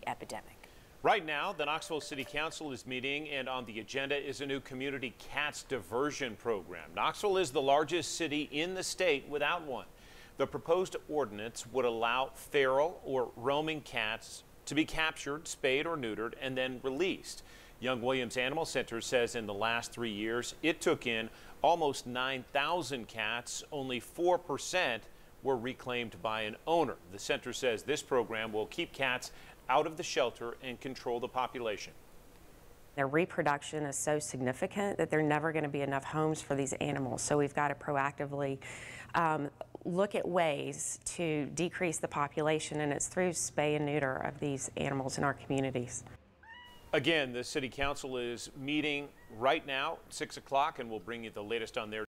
epidemic. Right now, the Knoxville City Council is meeting, and on the agenda is a new community cats diversion program. Knoxville is the largest city in the state without one. The proposed ordinance would allow feral or roaming cats to be captured, spayed or neutered, and then released. Young Williams Animal Center says in the last 3 years, it took in almost 9,000 cats. Only 4% were reclaimed by an owner. The center says this program will keep cats out of the shelter and control the population. Their reproduction is so significant that there are never going to be enough homes for these animals. So we've got to proactively look at ways to decrease the population, and it's through spay and neuter of these animals in our communities. Again, the City Council is meeting right now at 6 o'clock, and we'll bring you the latest on their